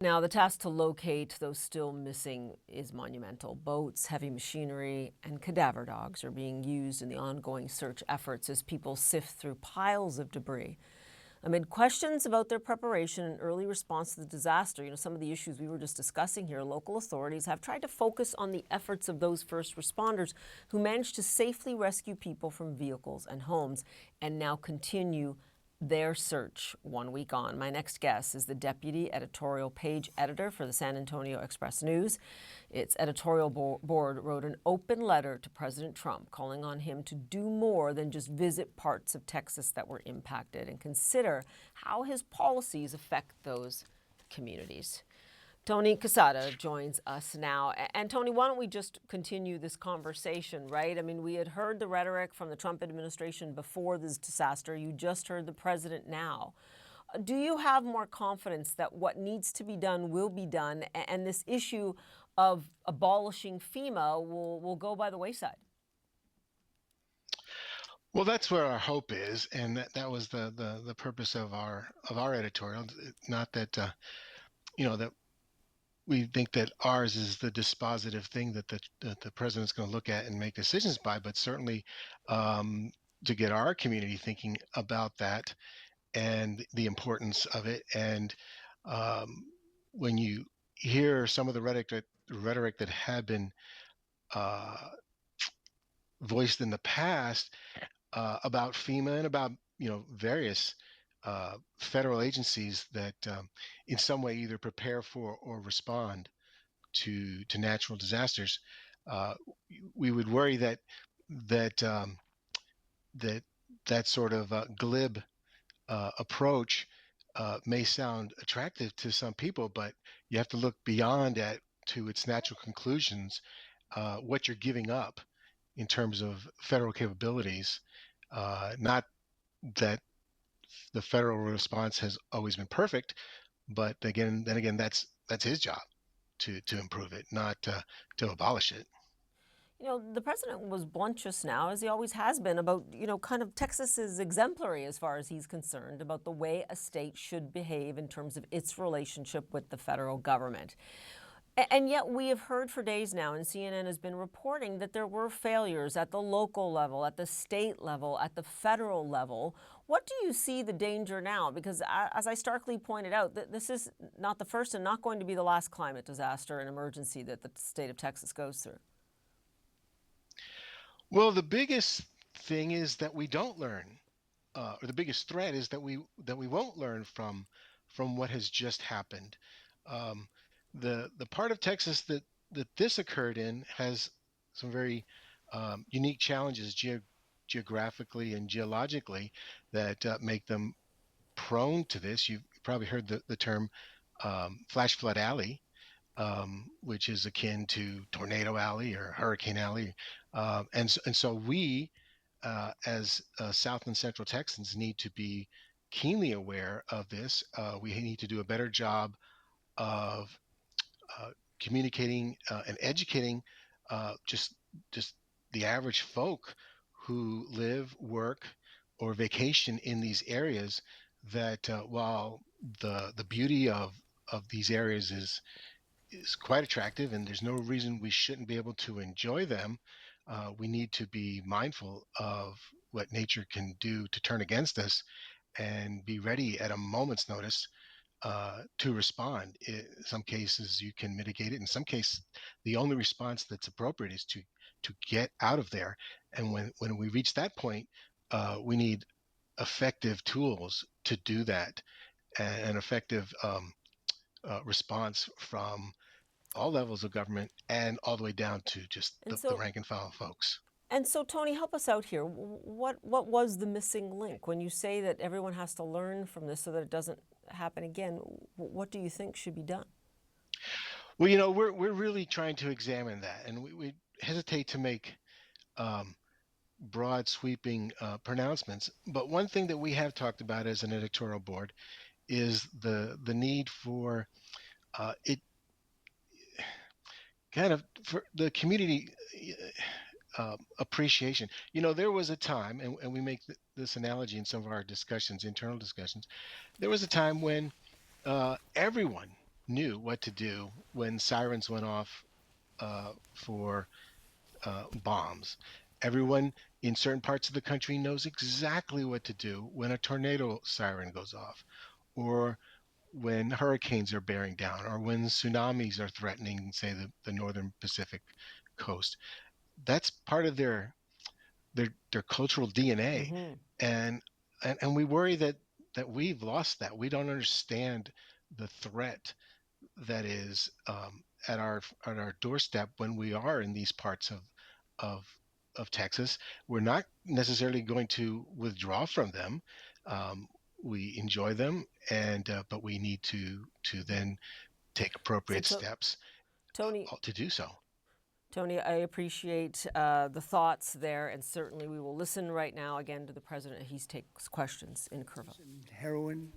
Now, the task to locate those still missing is monumental. Boats, heavy machinery, and cadaver dogs are being used in the ongoing search efforts as people sift through piles of debris. Amid questions about their preparation and early response to the disaster, some of the issues we were just discussing here, local authorities have tried to focus on the efforts of those first responders who managed to safely rescue people from vehicles and homes and now continue their search 1 week on. My next guest is the deputy editorial page editor for the San Antonio Express-News. Its editorial board wrote an open letter to President Trump calling on him to do more than just visit parts of Texas that were impacted and consider how his policies affect those communities. Tony Quesada joins us now. And Tony, why don't we just continue this conversation, right? I mean, we had heard the rhetoric from the Trump administration before this disaster. You just heard the president now. Do you have more confidence that what needs to be done will be done, and this issue of abolishing FEMA will go by the wayside? Well, that's where our hope is, and that was the purpose of our editorial. Not that that we think that ours is the dispositive thing that the president's going to look at and make decisions by, but certainly um, to get our community thinking about that and the importance of it. And um, when you hear some of the rhetoric that had been uh, voiced in the past about FEMA and about various federal agencies that in some way either prepare for or respond to natural disasters, uh, we would worry that that that sort of glib approach may sound attractive to some people, but you have to look beyond that to its natural conclusions, what you're giving up in terms of federal capabilities. Not that the federal response has always been perfect, but then again, that's his job to improve it, not to abolish it. The president was blunt just now, as he always has been, about, kind of Texas is exemplary as far as he's concerned about the way a state should behave in terms of its relationship with the federal government. And yet we have heard for days now, and CNN has been reporting that there were failures at the local level, at the state level, at the federal level. What do you see the danger now? Because as I starkly pointed out, this is not the first and not going to be the last climate disaster and emergency that the state of Texas goes through. Well, the biggest thing is that we don't learn, or the biggest threat is that we won't learn from what has just happened. Um, the part of Texas that this occurred in has some very unique challenges geographically and geologically that make them prone to this. You've probably heard the term flash flood alley, which is akin to Tornado Alley or Hurricane Alley. And so we, as South and Central Texans, need to be keenly aware of this. We need to do a better job of communicating and educating just the average folk who live, work, or vacation in these areas. That while the beauty of these areas is quite attractive, and there's no reason we shouldn't be able to enjoy them. We need to be mindful of what nature can do to turn against us and be ready at a moment's notice to respond. In some cases, you can mitigate it. In some cases, the only response that's appropriate is to get out of there. And when we reach that point, we need effective tools to do that, and an effective response from all levels of government and all the way down to just And the so rank and file folks. And so, Tony, help us out here. What was the missing link when you say that everyone has to learn from this so that it doesn't happen again? What do you think should be done? Well, we're really trying to examine that, and we hesitate to make um, broad, sweeping pronouncements. But one thing that we have talked about as an editorial board is the need for it kind of for the community appreciation. There was a time, and we make this analogy in some of our discussions, internal discussions. There was a time when everyone knew what to do when sirens went off for bombs. Everyone in certain parts of the country knows exactly what to do when a tornado siren goes off, or when hurricanes are bearing down, or when tsunamis are threatening, say, the northern Pacific coast. That's part of their cultural DNA, Hmm. and and we worry that we've lost that. We don't understand the threat that is at our doorstep when we are in these parts of of Texas. We're not necessarily going to withdraw from them. Um, we enjoy them, and but we need to then take So, appropriate steps Tony, to do so. Tony, I appreciate the thoughts there, and certainly we will listen right now again to the president. He takes questions in Kerrville. And heroin